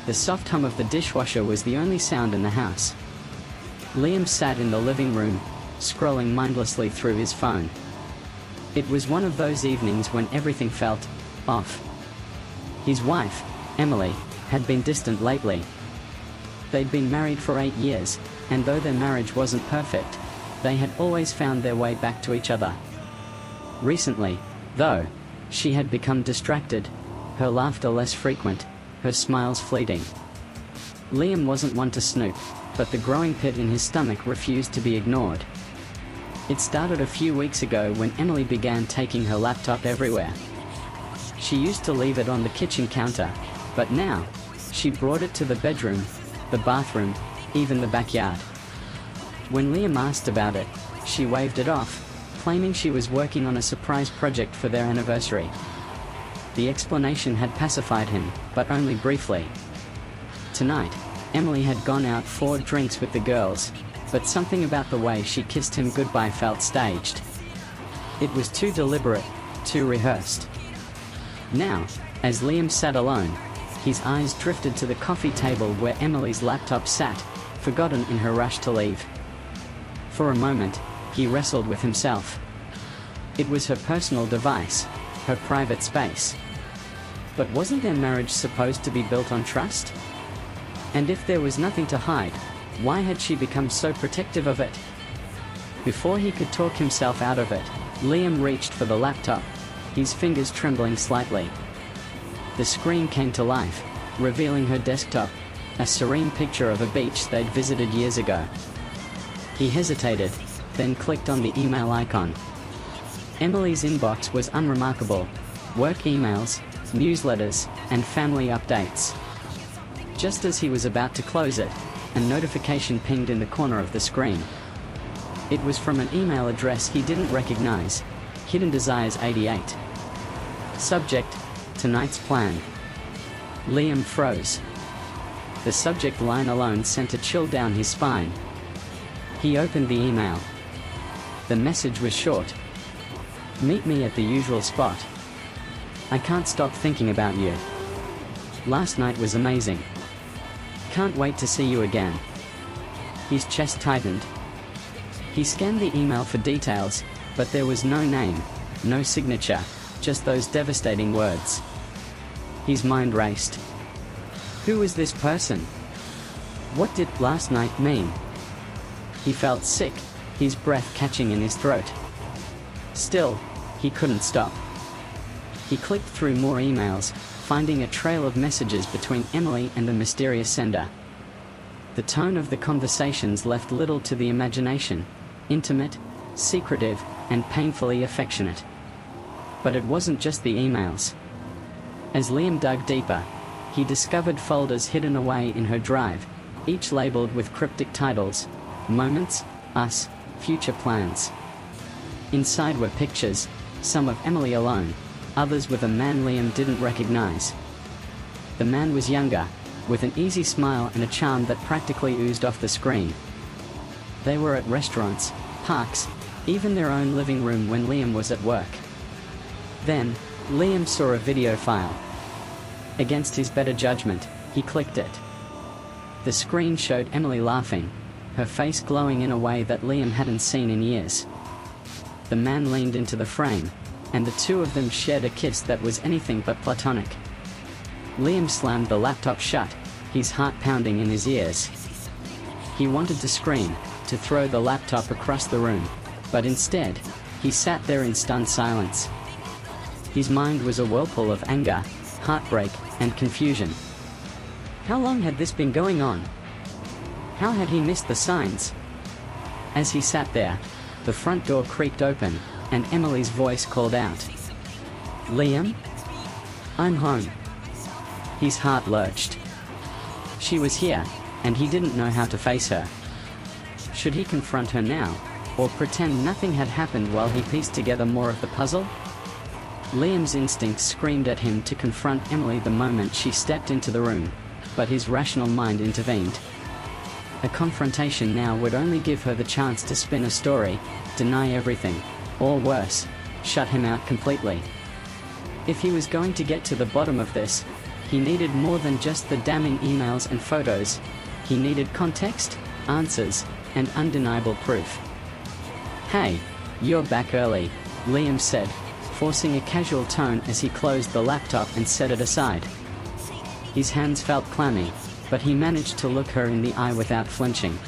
The soft hum of the dishwasher was the only sound in the house. Liam sat in the living room, scrolling mindlessly through his phone. It was one of those evenings when everything felt off. His wife, Emily, had been distant lately. They'd been married for 8 years, and though their marriage wasn't perfect, they had always found their way back to each other. Recently, though, she had become distracted, her laughter less frequent, her smiles fleeting. Liam wasn't one to snoop, but the growing pit in his stomach refused to be ignored. It started a few weeks ago when Emily began taking her laptop everywhere. She used to leave it on the kitchen counter, but now, she brought it to the bedroom, the bathroom, even the backyard. When Liam asked about it, she waved it off, claiming she was working on a surprise project for their anniversary. The explanation had pacified him, but only briefly. Tonight, Emily had gone out for drinks with the girls, but something about the way she kissed him goodbye felt staged. It was too deliberate, too rehearsed. Now, as Liam sat alone, his eyes drifted to the coffee table where Emily's laptop sat, forgotten in her rush to leave. For a moment, he wrestled with himself. It was her personal device, her private space. But wasn't their marriage supposed to be built on trust? And if there was nothing to hide, why had she become so protective of it? Before he could talk himself out of it, Liam reached for the laptop, his fingers trembling slightly. The screen came to life, revealing her desktop, a serene picture of a beach they'd visited years ago. He hesitated, then clicked on the email icon. Emily's inbox was unremarkable: work emails, newsletters, and family updates. Just as he was about to close it, a notification pinged in the corner of the screen. It was from an email address he didn't recognize: Hidden Desires 88. Subject: Tonight's plan. Liam froze. The subject line alone sent a chill down his spine. He opened the email. The message was short. Meet me at the usual spot. I can't stop thinking about you. Last night was amazing. Can't wait to see you again. His chest tightened. He scanned the email for details, but there was no name, no signature, just those devastating words. His mind raced. Who was this person? What did last night mean? He felt sick, his breath catching in his throat. Still, he couldn't stop. He clicked through more emails, finding a trail of messages between Emily and the mysterious sender. The tone of the conversations left little to the imagination: intimate, secretive, and painfully affectionate. But it wasn't just the emails. As Liam dug deeper, he discovered folders hidden away in her drive, each labeled with cryptic titles: Moments, Us, Future Plans. Inside were pictures, some of Emily alone, others with a man Liam didn't recognize. The man was younger, with an easy smile and a charm that practically oozed off the screen. They were at restaurants, parks, even their own living room when Liam was at work. Then, Liam saw a video file. Against his better judgment, he clicked it. The screen showed Emily laughing, her face glowing in a way that Liam hadn't seen in years. The man leaned into the frame, and the two of them shared a kiss that was anything but platonic. Liam slammed the laptop shut, his heart pounding in his ears. He wanted to scream, to throw the laptop across the room, but instead, he sat there in stunned silence. His mind was a whirlpool of anger, heartbreak, and confusion. How long had this been going on? How had he missed the signs? As he sat there, the front door creaked open, and Emily's voice called out. Liam? I'm home. His heart lurched. She was here, and he didn't know how to face her. Should he confront her now, or pretend nothing had happened while he pieced together more of the puzzle? Liam's instinct screamed at him to confront Emily the moment she stepped into the room, but his rational mind intervened. A confrontation now would only give her the chance to spin a story, deny everything, or worse, shut him out completely. If he was going to get to the bottom of this, He needed more than just the damning emails and photos. He needed context, answers, and undeniable proof. "Hey, you're back early," Liam said, forcing a casual tone as he closed the laptop and set it aside. His hands felt clammy, but he managed to look her in the eye without flinching.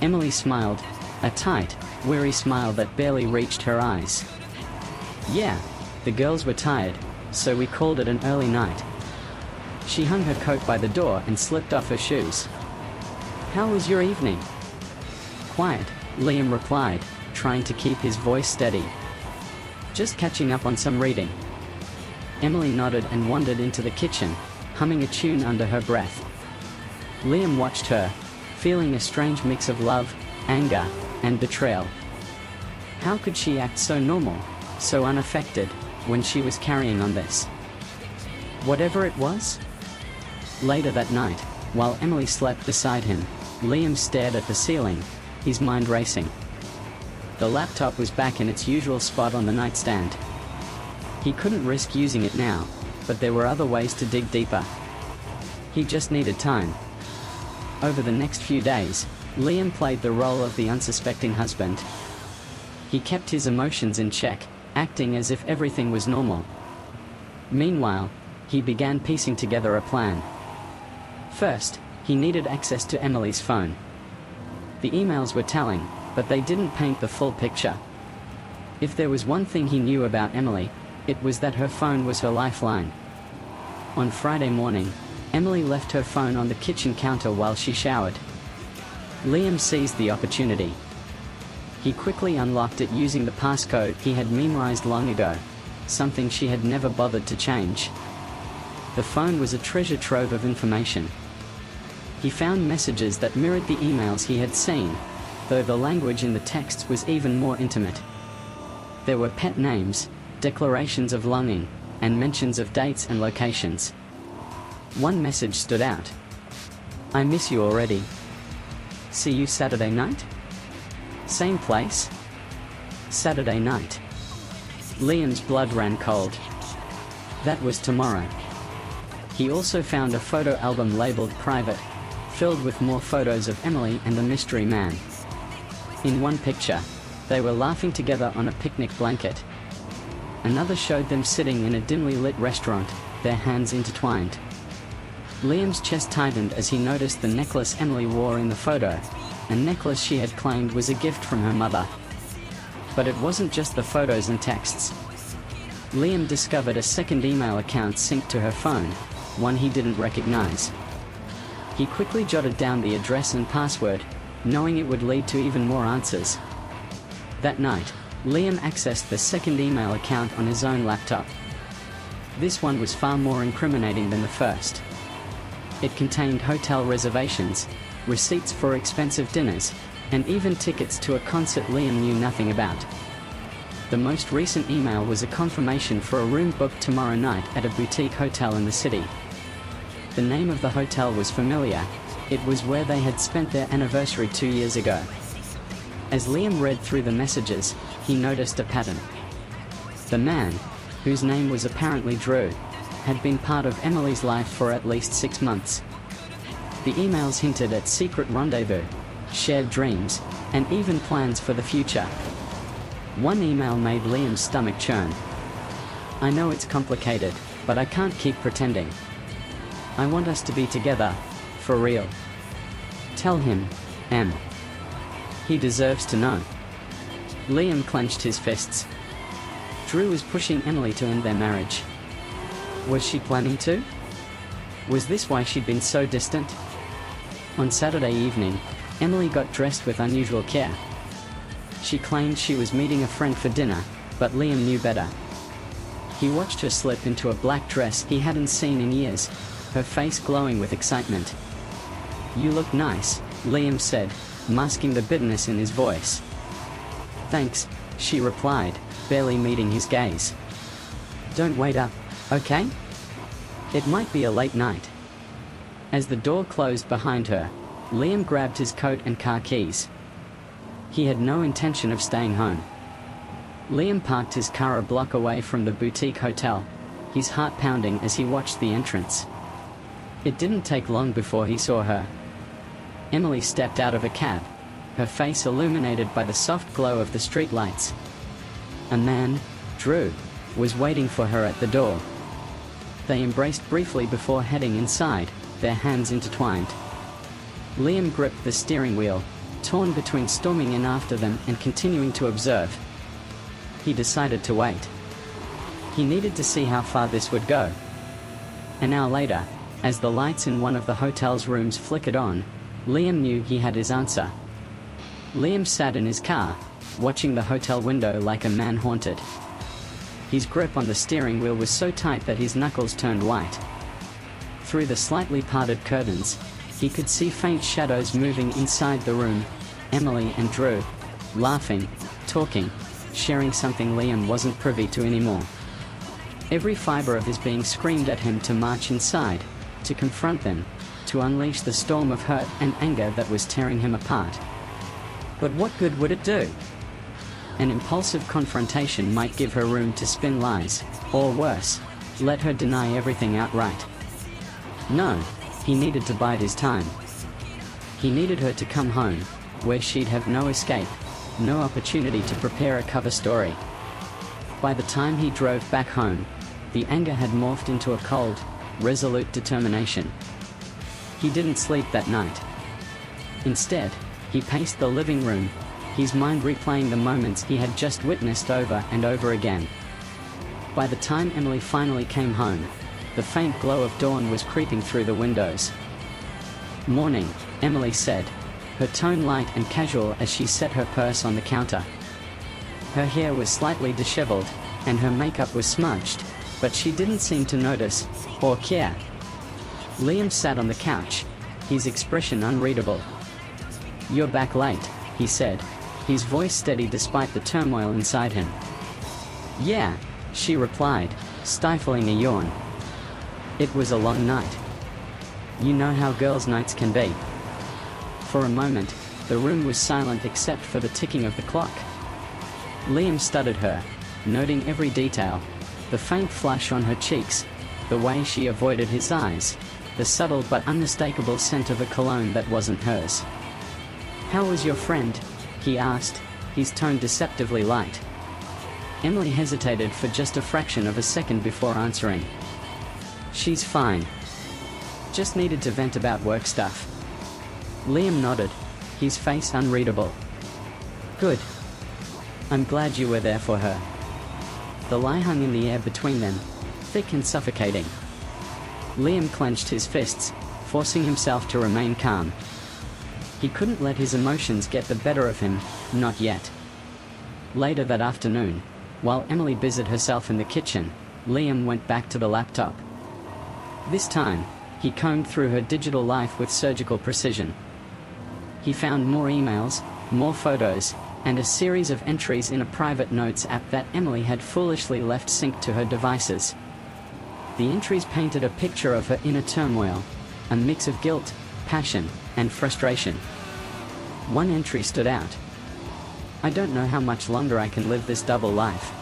Emily smiled, a tight, weary smile that barely reached her eyes. "Yeah, the girls were tired, so we called it an early night." She hung her coat by the door and slipped off her shoes. "How was your evening?" "Quiet," Liam replied, trying to keep his voice steady. "Just catching up on some reading." Emily nodded and wandered into the kitchen, humming a tune under her breath. Liam watched her, feeling a strange mix of love, anger, and betrayal. How could she act so normal, so unaffected, when she was carrying on this? Whatever it was? Later that night, while Emily slept beside him, Liam stared at the ceiling, his mind racing. The laptop was back in its usual spot on the nightstand. He couldn't risk using it now, but there were other ways to dig deeper. He just needed time. Over the next few days, Liam played the role of the unsuspecting husband. He kept his emotions in check, acting as if everything was normal. Meanwhile, he began piecing together a plan. First, he needed access to Emily's phone. The emails were telling, but they didn't paint the full picture. If there was one thing he knew about Emily, it was that her phone was her lifeline. On Friday morning, Emily left her phone on the kitchen counter while she showered. Liam seized the opportunity. He quickly unlocked it using the passcode he had memorized long ago, something she had never bothered to change. The phone was a treasure trove of information. He found messages that mirrored the emails he had seen, though the language in the texts was even more intimate. There were pet names, declarations of longing, and mentions of dates and locations. One message stood out. "I miss you already. See you Saturday night?" "Same place?" "Saturday night." Liam's blood ran cold. That was tomorrow. He also found a photo album labeled private, filled with more photos of Emily and the mystery man. In one picture, they were laughing together on a picnic blanket. Another showed them sitting in a dimly lit restaurant, their hands intertwined. Liam's chest tightened as he noticed the necklace Emily wore in the photo, a necklace she had claimed was a gift from her mother. But it wasn't just the photos and texts. Liam discovered a second email account synced to her phone, one he didn't recognize. He quickly jotted down the address and password, knowing it would lead to even more answers. That night, Liam accessed the second email account on his own laptop. This one was far more incriminating than the first. It contained hotel reservations, receipts for expensive dinners, and even tickets to a concert Liam knew nothing about. The most recent email was a confirmation for a room booked tomorrow night at a boutique hotel in the city. The name of the hotel was familiar. It was where they had spent their anniversary 2 years ago. As Liam read through the messages, he noticed a pattern. The man, whose name was apparently Drew, had been part of Emily's life for at least 6 months. The emails hinted at secret rendezvous, shared dreams, and even plans for the future. One email made Liam's stomach churn. "I know it's complicated, but I can't keep pretending. I want us to be together, for real. Tell him, Em. He deserves to know." Liam clenched his fists. Drew was pushing Emily to end their marriage. Was she planning to? Was this why she'd been so distant? On Saturday evening, Emily got dressed with unusual care. She claimed she was meeting a friend for dinner, but Liam knew better. He watched her slip into a black dress he hadn't seen in years, her face glowing with excitement. "You look nice," Liam said, masking the bitterness in his voice. "Thanks," she replied, barely meeting his gaze. "Don't wait up, okay? It might be a late night." As the door closed behind her, Liam grabbed his coat and car keys. He had no intention of staying home. Liam parked his car a block away from the boutique hotel. his heart pounding as he watched the entrance. It didn't take long before he saw her. Emily stepped out of a cab, her face illuminated by the soft glow of the streetlights. A man, Drew, was waiting for her at the door. They embraced briefly before heading inside, their hands intertwined. Liam gripped the steering wheel, torn between storming in after them and continuing to observe. He decided to wait. He needed to see how far this would go. An hour later, as the lights in one of the hotel's rooms flickered on, Liam knew he had his answer. Liam sat in his car, watching the hotel window like a man haunted. His grip on the steering wheel was so tight that his knuckles turned white. Through the slightly parted curtains, he could see faint shadows moving inside the room, Emily and Drew, laughing, talking, sharing something Liam wasn't privy to anymore. Every fiber of his being screamed at him to march inside, to confront them, to unleash the storm of hurt and anger that was tearing him apart. But what good would it do? An impulsive confrontation might give her room to spin lies, or worse, let her deny everything outright. No, he needed to bide his time. He needed her to come home, where she'd have no escape, no opportunity to prepare a cover story. By the time he drove back home, the anger had morphed into a cold, resolute determination. He didn't sleep that night. Instead, he paced the living room, his mind replaying the moments he had just witnessed over and over again. By the time Emily finally came home, the faint glow of dawn was creeping through the windows. "Morning," Emily said, her tone light and casual as she set her purse on the counter. Her hair was slightly disheveled, and her makeup was smudged, but she didn't seem to notice, or care. Liam sat on the couch, his expression unreadable. "You're back late," he said, his voice steady despite the turmoil inside him. "Yeah," she replied, stifling a yawn. "It was a long night. You know how girls' nights can be." For a moment, the room was silent except for the ticking of the clock. Liam studied her, noting every detail, the faint flush on her cheeks, the way she avoided his eyes, the subtle but unmistakable scent of a cologne that wasn't hers. "How was your friend?" he asked, his tone deceptively light. Emily hesitated for just a fraction of a second before answering. "She's fine. Just needed to vent about work stuff." Liam nodded, his face unreadable. "Good. I'm glad you were there for her." The lie hung in the air between them, thick and suffocating. Liam clenched his fists, forcing himself to remain calm. He couldn't let his emotions get the better of him, not yet. Later that afternoon, while Emily busied herself in the kitchen, Liam went back to the laptop. This time, he combed through her digital life with surgical precision. He found more emails, more photos, and a series of entries in a private notes app that Emily had foolishly left synced to her devices. The entries painted a picture of her inner turmoil, a mix of guilt, passion, and frustration. One entry stood out. "I don't know how much longer I can live this double life.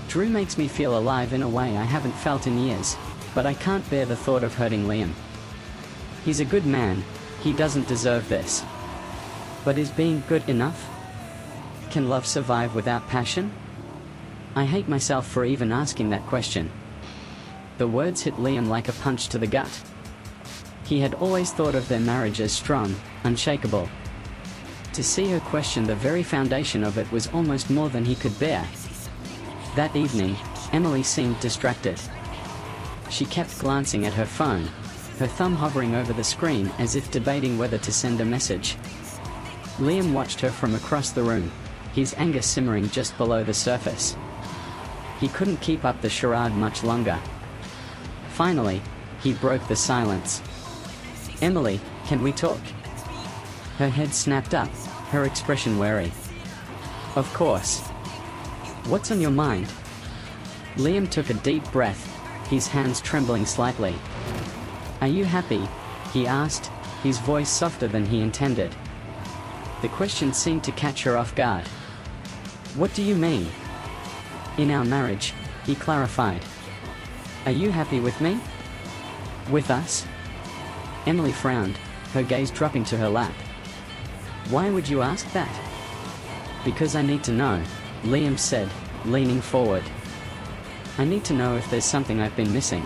Drew makes me feel alive in a way I haven't felt in years, but I can't bear the thought of hurting Liam. He's a good man, he doesn't deserve this. But is being good enough? Can love survive without passion? I hate myself for even asking that question." The words hit Liam like a punch to the gut. He had always thought of their marriage as strong, unshakable. To see her question the very foundation of it was almost more than he could bear. That evening, Emily seemed distracted. She kept glancing at her phone, her thumb hovering over the screen as if debating whether to send a message. Liam watched her from across the room, his anger simmering just below the surface. He couldn't keep up the charade much longer. Finally, he broke the silence. "Emily, can we talk?" Her head snapped up, her expression wary. "Of course. What's on your mind?" Liam took a deep breath, his hands trembling slightly. "Are you happy?" he asked, his voice softer than he intended. The question seemed to catch her off guard. "What do you mean?" "In our marriage," he clarified. Are you happy with me? With us? Emily frowned, her gaze dropping to her lap. Why would you ask that? Because I need to know, Liam said, leaning forward. I need to know if there's something I've been missing.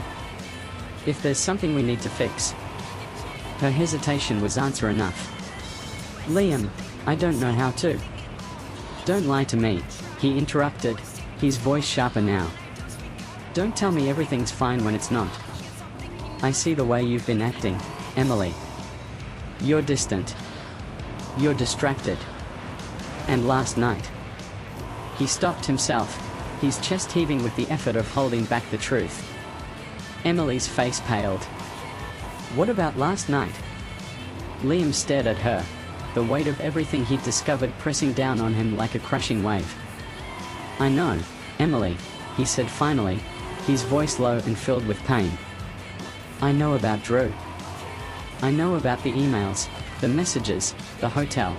If there's something we need to fix. Her hesitation was answer enough. Liam, I don't know how to. Don't lie to me, he interrupted, his voice sharper now. Don't tell me everything's fine when it's not. I see the way you've been acting, Emily. You're distant. You're distracted. And last night. He stopped himself, his chest heaving with the effort of holding back the truth. Emily's face paled. What about last night? Liam stared at her, the weight of everything he'd discovered pressing down on him like a crushing wave. I know, Emily, he said finally, his voice low and filled with pain. I know about Drew. I know about the emails, the messages, the hotel.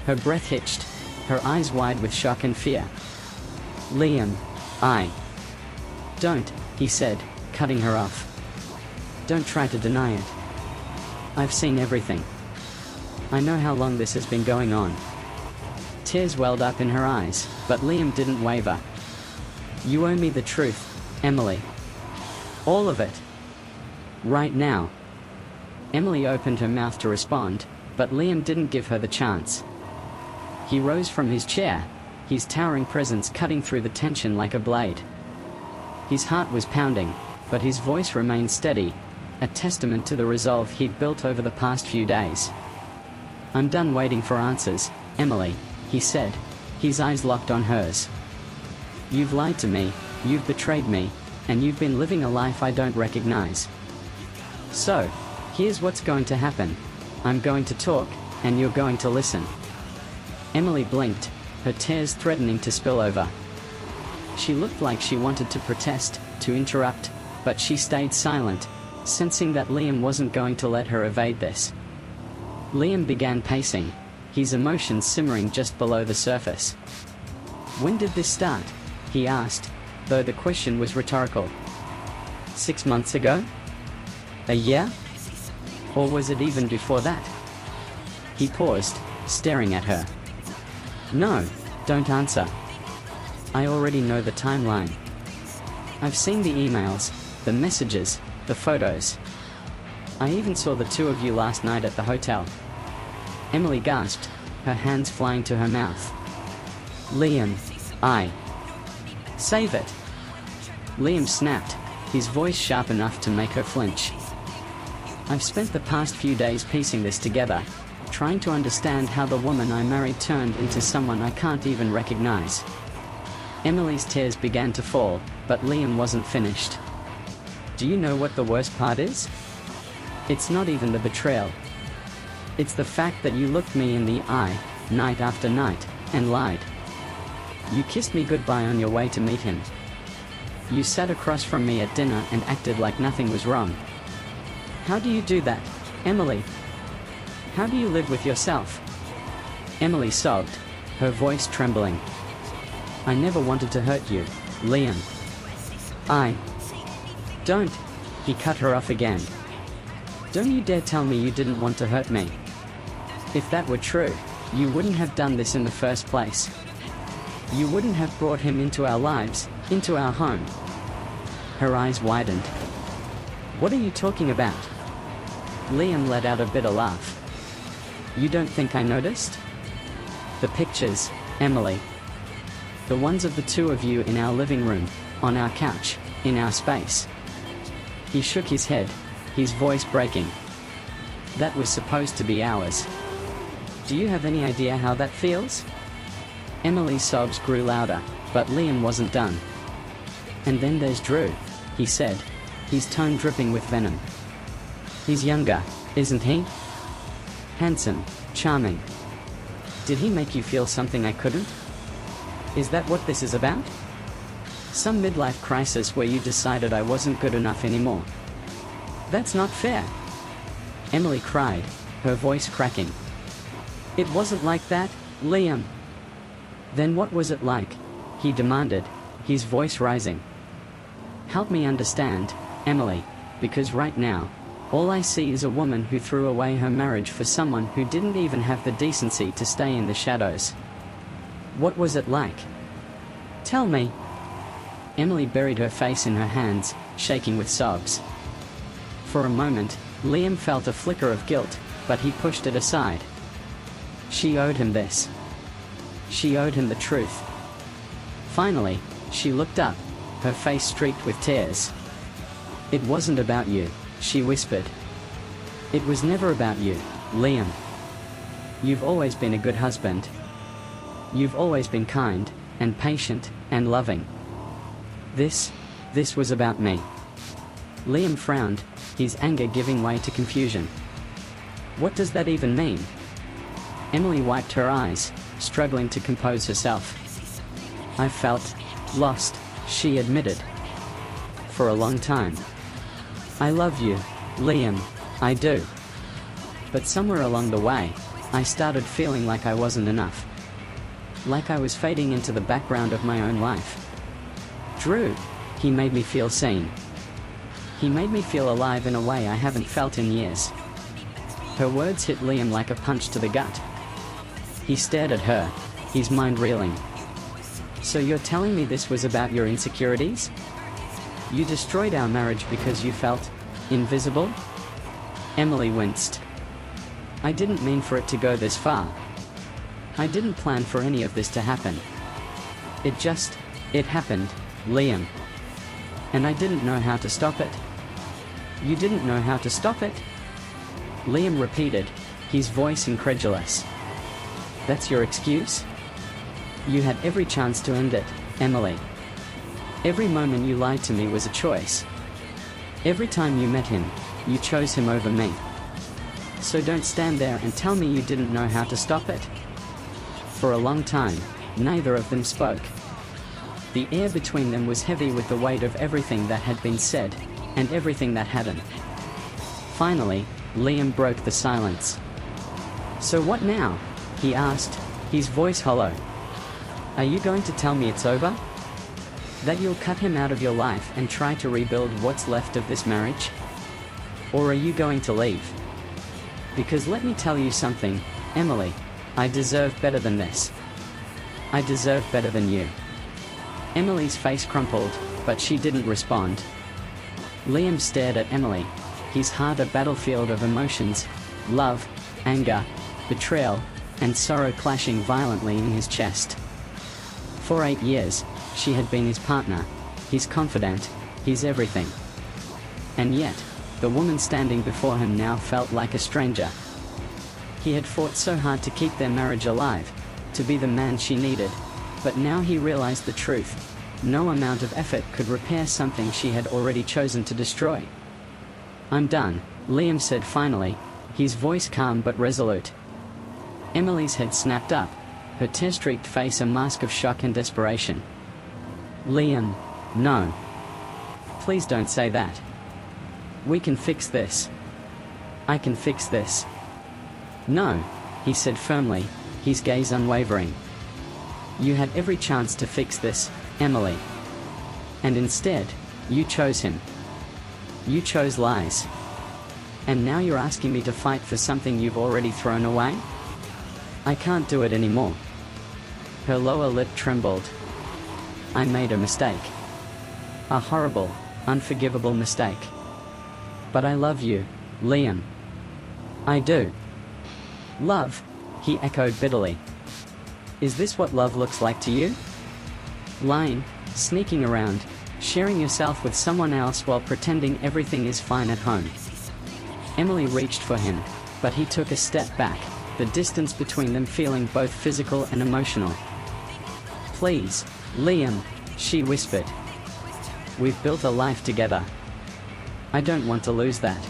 Her breath hitched, her eyes wide with shock and fear. Liam, I... Don't, he said, cutting her off. Don't try to deny it. I've seen everything. I know how long this has been going on. Tears welled up in her eyes, but Liam didn't waver. You owe me the truth, Emily. All of it. Right now. Emily opened her mouth to respond, but Liam didn't give her the chance. He rose from his chair, his towering presence cutting through the tension like a blade. His heart was pounding, but his voice remained steady, a testament to the resolve he'd built over the past few days. I'm done waiting for answers, Emily, he said, his eyes locked on hers. You've lied to me, you've betrayed me, and you've been living a life I don't recognize. So, here's what's going to happen. I'm going to talk, and you're going to listen. Emily blinked, her tears threatening to spill over. She looked like she wanted to protest, to interrupt, but she stayed silent, sensing that Liam wasn't going to let her evade this. Liam began pacing, his emotions simmering just below the surface. When did this start? He asked, though the question was rhetorical. 6 months ago? A year? Or was it even before that? He paused, staring at her. No, don't answer. I already know the timeline. I've seen the emails, the messages, the photos. I even saw the two of you last night at the hotel. Emily gasped, her hands flying to her mouth. Liam, I... Save it! Liam snapped, his voice sharp enough to make her flinch. I've spent the past few days piecing this together, trying to understand how the woman I married turned into someone I can't even recognize. Emily's tears began to fall, but Liam wasn't finished. Do you know what the worst part is? It's not even the betrayal. It's the fact that you looked me in the eye, night after night, and lied. You kissed me goodbye on your way to meet him. You sat across from me at dinner and acted like nothing was wrong. How do you do that, Emily? How do you live with yourself? Emily sobbed, her voice trembling. I never wanted to hurt you, Liam. Don't, he cut her off again. Don't you dare tell me you didn't want to hurt me. If that were true, you wouldn't have done this in the first place. You wouldn't have brought him into our lives, into our home. Her eyes widened. What are you talking about? Liam let out a bitter laugh. You don't think I noticed? The pictures, Emily. The ones of the two of you in our living room, on our couch, in our space. He shook his head, his voice breaking. That was supposed to be ours. Do you have any idea how that feels? Emily's sobs grew louder, but Liam wasn't done. And then there's Drew, he said, his tone dripping with venom. He's younger, isn't he? Handsome, charming. Did he make you feel something I couldn't? Is that what this is about? Some midlife crisis where you decided I wasn't good enough anymore? That's not fair. Emily cried, her voice cracking. It wasn't like that, Liam. Then what was it like? He demanded, his voice rising. Help me understand, Emily, because right now, all I see is a woman who threw away her marriage for someone who didn't even have the decency to stay in the shadows. What was it like? Tell me. Emily buried her face in her hands, shaking with sobs. For a moment, Liam felt a flicker of guilt, but he pushed it aside. She owed him this. She owed him the truth. Finally, she looked up, her face streaked with tears. It wasn't about you, she whispered. It was never about you, Liam. You've always been a good husband. You've always been kind, and patient, and loving. This was about me. Liam frowned, his anger giving way to confusion. What does that even mean? Emily wiped her eyes, struggling to compose herself. I felt lost, she admitted. For a long time. I love you, Liam, I do. But somewhere along the way, I started feeling like I wasn't enough. Like I was fading into the background of my own life. Drew, he made me feel seen. He made me feel alive in a way I haven't felt in years. Her words hit Liam like a punch to the gut. He stared at her, his mind reeling. So you're telling me this was about your insecurities? You destroyed our marriage because you felt invisible? Emily winced. I didn't mean for it to go this far. I didn't plan for any of this to happen. It happened, Liam. And I didn't know how to stop it. You didn't know how to stop it? Liam repeated, his voice incredulous. That's your excuse? You had every chance to end it, Emily. Every moment you lied to me was a choice. Every time you met him, you chose him over me. So don't stand there and tell me you didn't know how to stop it. For a long time, neither of them spoke. The air between them was heavy with the weight of everything that had been said, and everything that hadn't. Finally, Liam broke the silence. So what now? He asked, his voice hollow. Are you going to tell me it's over? That you'll cut him out of your life and try to rebuild what's left of this marriage? Or are you going to leave? Because let me tell you something, Emily, I deserve better than this. I deserve better than you. Emily's face crumpled, but she didn't respond. Liam stared at Emily, his heart a battlefield of emotions, love, anger, betrayal, and sorrow clashing violently in his chest. For 8 years, she had been his partner, his confidant, his everything. And yet, the woman standing before him now felt like a stranger. He had fought so hard to keep their marriage alive, to be the man she needed, but now he realized the truth. No amount of effort could repair something she had already chosen to destroy. I'm done, Liam said finally, his voice calm but resolute. Emily's head snapped up, her tear-streaked face a mask of shock and desperation. Liam, no. Please don't say that. We can fix this. I can fix this. No, he said firmly, his gaze unwavering. You had every chance to fix this, Emily. And instead, you chose him. You chose lies. And now you're asking me to fight for something you've already thrown away? I can't do it anymore. Her lower lip trembled. I made a mistake. A horrible, unforgivable mistake. But I love you, Liam. I do. Love, he echoed bitterly. Is this what love looks like to you? Lying, sneaking around, sharing yourself with someone else while pretending everything is fine at home. Emily reached for him, but he took a step back, the distance between them feeling both physical and emotional. Please, Liam, she whispered. We've built a life together. I don't want to lose that.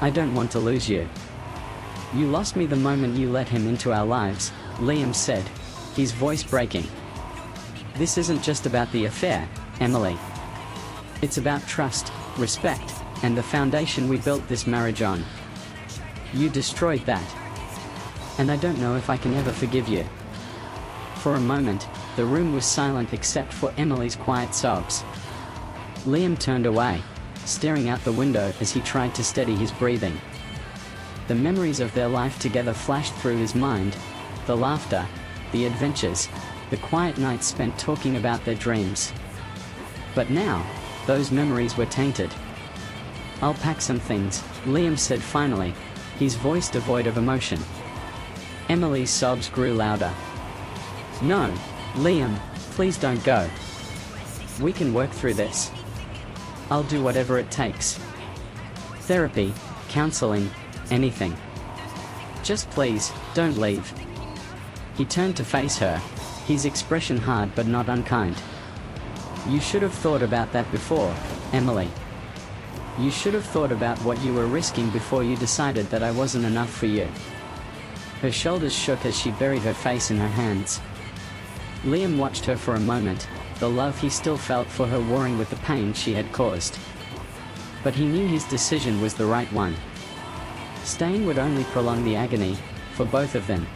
I don't want to lose you. You lost me the moment you let him into our lives, Liam said, his voice breaking. This isn't just about the affair, Emily. It's about trust, respect, and the foundation we built this marriage on. You destroyed that. And I don't know if I can ever forgive you. For a moment, the room was silent except for Emily's quiet sobs. Liam turned away, staring out the window as he tried to steady his breathing. The memories of their life together flashed through his mind, the laughter, the adventures, the quiet nights spent talking about their dreams. But now, those memories were tainted. "I'll pack some things," Liam said finally, his voice devoid of emotion. Emily's sobs grew louder. "No, Liam, please don't go. We can work through this. I'll do whatever it takes. Therapy, counseling, anything. Just please, don't leave." He turned to face her, his expression hard but not unkind. "You should have thought about that before, Emily. You should have thought about what you were risking before you decided that I wasn't enough for you." Her shoulders shook as she buried her face in her hands. Liam watched her for a moment, the love he still felt for her warring with the pain she had caused. But he knew his decision was the right one. Staying would only prolong the agony, for both of them.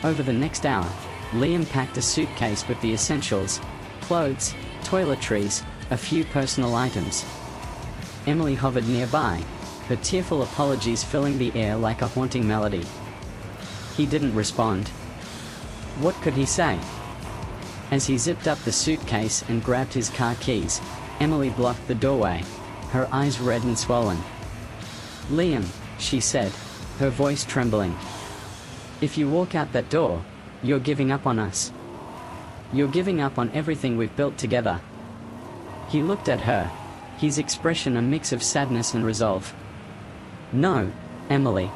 Over the next hour, Liam packed a suitcase with the essentials: clothes, toiletries, a few personal items. Emily hovered nearby, her tearful apologies filling the air like a haunting melody. He didn't respond. What could he say? As he zipped up the suitcase and grabbed his car keys, Emily blocked the doorway, her eyes red and swollen. "Liam," she said, her voice trembling. "If you walk out that door, you're giving up on us. You're giving up on everything we've built together." He looked at her, his expression a mix of sadness and resolve. "No, Emily.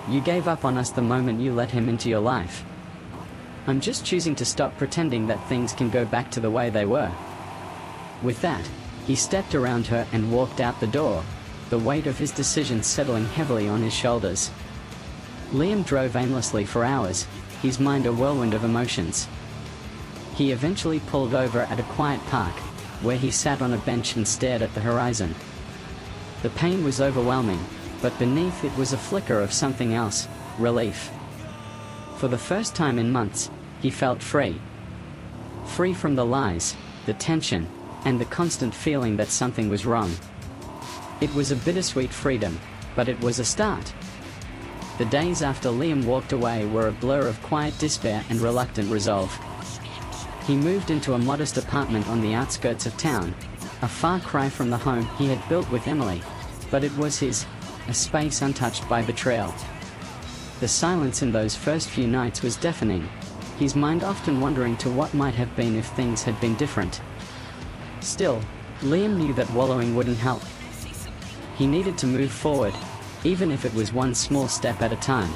You gave up on us the moment you let him into your life. I'm just choosing to stop pretending that things can go back to the way they were." With that, he stepped around her and walked out the door, the weight of his decision settling heavily on his shoulders. Liam drove aimlessly for hours, his mind a whirlwind of emotions. He eventually pulled over at a quiet park, where he sat on a bench and stared at the horizon. The pain was overwhelming, but beneath it was a flicker of something else: relief. For the first time in months, he felt free. Free from the lies, the tension, and the constant feeling that something was wrong. It was a bittersweet freedom, but it was a start. The days after Liam walked away were a blur of quiet despair and reluctant resolve. He moved into a modest apartment on the outskirts of town, a far cry from the home he had built with Emily, but it was his, a space untouched by betrayal. The silence in those first few nights was deafening, his mind often wondering to what might have been if things had been different. Still, Liam knew that wallowing wouldn't help. He needed to move forward, even if it was one small step at a time.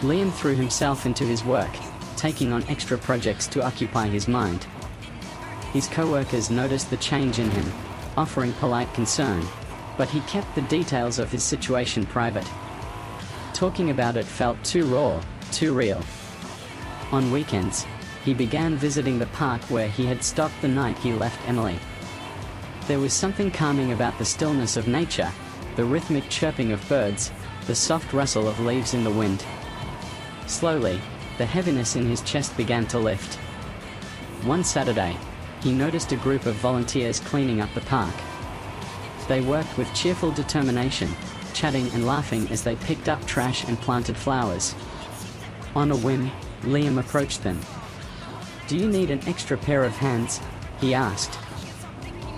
Liam threw himself into his work, taking on extra projects to occupy his mind. His co-workers noticed the change in him, offering polite concern, but he kept the details of his situation private. Talking about it felt too raw, too real. On weekends, he began visiting the park where he had stopped the night he left Emily. There was something calming about the stillness of nature, the rhythmic chirping of birds, the soft rustle of leaves in the wind. Slowly, the heaviness in his chest began to lift. One Saturday, he noticed a group of volunteers cleaning up the park. They worked with cheerful determination, chatting and laughing as they picked up trash and planted flowers. On a whim, Liam approached them. "Do you need an extra pair of hands?" he asked.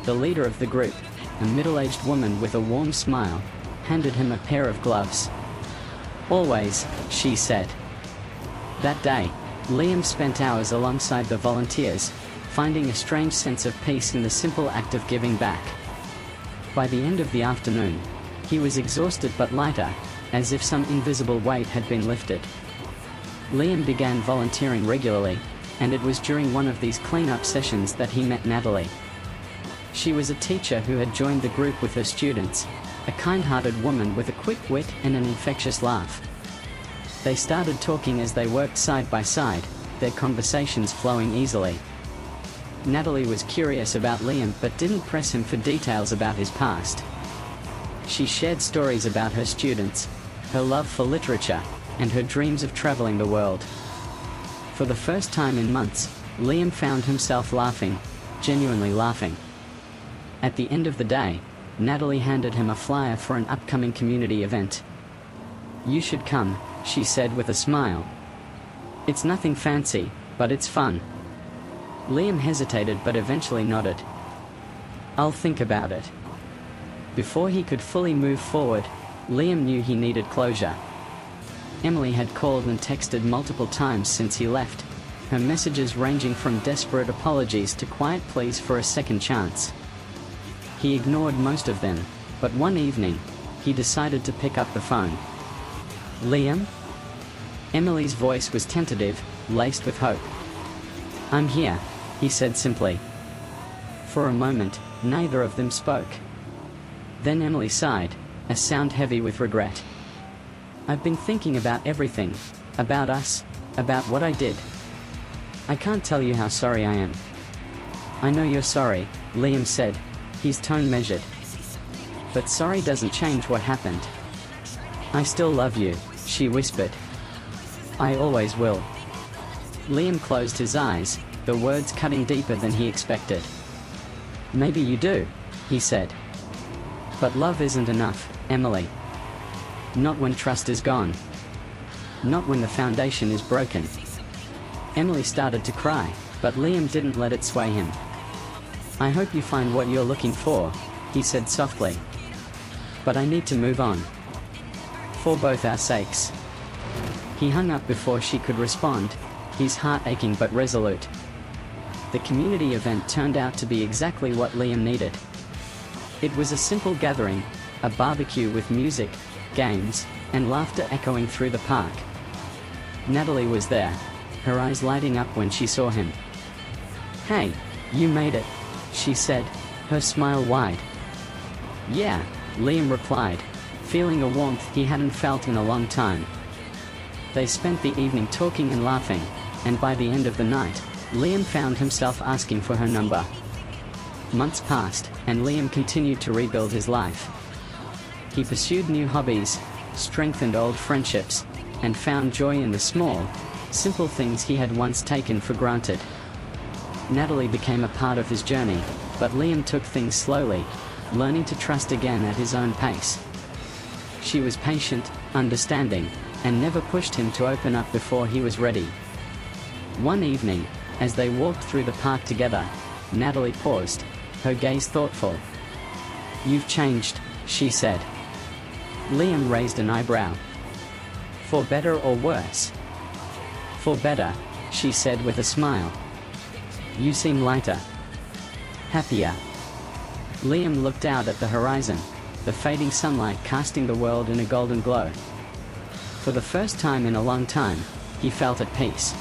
The leader of the group, a middle-aged woman with a warm smile, handed him a pair of gloves. "Always," she said. That day, Liam spent hours alongside the volunteers, finding a strange sense of peace in the simple act of giving back. By the end of the afternoon, he was exhausted but lighter, as if some invisible weight had been lifted. Liam began volunteering regularly, and it was during one of these clean-up sessions that he met Natalie. She was a teacher who had joined the group with her students, a kind-hearted woman with a quick wit and an infectious laugh. They started talking as they worked side by side, their conversations flowing easily. Natalie was curious about Liam but didn't press him for details about his past. She shared stories about her students, her love for literature, and her dreams of traveling the world. For the first time in months, Liam found himself laughing, genuinely laughing. At the end of the day, Natalie handed him a flyer for an upcoming community event. "You should come," she said with a smile. "It's nothing fancy, but it's fun." Liam hesitated but eventually nodded. "I'll think about it." Before he could fully move forward, Liam knew he needed closure. Emily had called and texted multiple times since he left, her messages ranging from desperate apologies to quiet pleas for a second chance. He ignored most of them, but one evening, he decided to pick up the phone. "Liam?" Emily's voice was tentative, laced with hope. "I'm here," he said simply. For a moment, neither of them spoke. Then Emily sighed, a sound heavy with regret. "I've been thinking about everything, about us, about what I did. I can't tell you how sorry I am." "I know you're sorry," Liam said, his tone measured. "But sorry doesn't change what happened." "I still love you," she whispered. "I always will." Liam closed his eyes, the words cutting deeper than he expected. "Maybe you do," he said. "But love isn't enough, Emily. Not when trust is gone. Not when the foundation is broken." Emily started to cry, but Liam didn't let it sway him. "I hope you find what you're looking for," he said softly. "But I need to move on. For both our sakes." He hung up before she could respond, his heart aching but resolute. The community event turned out to be exactly what Liam needed. It was a simple gathering, a barbecue with music, games, and laughter echoing through the park. Natalie was there, her eyes lighting up when she saw him. "Hey, you made it," she said, her smile wide. "Yeah," Liam replied, feeling a warmth he hadn't felt in a long time. They spent the evening talking and laughing, and by the end of the night, Liam found himself asking for her number. Months passed, and Liam continued to rebuild his life. He pursued new hobbies, strengthened old friendships, and found joy in the small, simple things he had once taken for granted. Natalie became a part of his journey, but Liam took things slowly, learning to trust again at his own pace. She was patient, understanding, and never pushed him to open up before he was ready. One evening, as they walked through the park together, Natalie paused, her gaze thoughtful. "You've changed," she said. Liam raised an eyebrow. "For better or worse?" "For better," she said with a smile. "You seem lighter. Happier." Liam looked out at the horizon, the fading sunlight casting the world in a golden glow. For the first time in a long time, he felt at peace.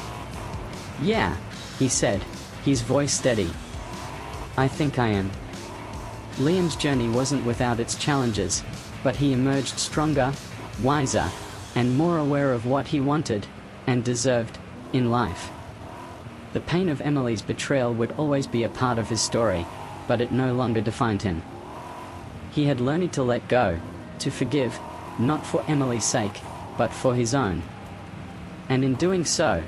"Yeah," he said, his voice steady. "I think I am." Liam's journey wasn't without its challenges, but he emerged stronger, wiser, and more aware of what he wanted, and deserved, in life. The pain of Emily's betrayal would always be a part of his story, but it no longer defined him. He had learned to let go, to forgive, not for Emily's sake, but for his own. And in doing so,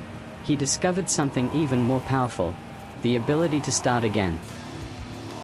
he discovered something even more powerful, the ability to start again.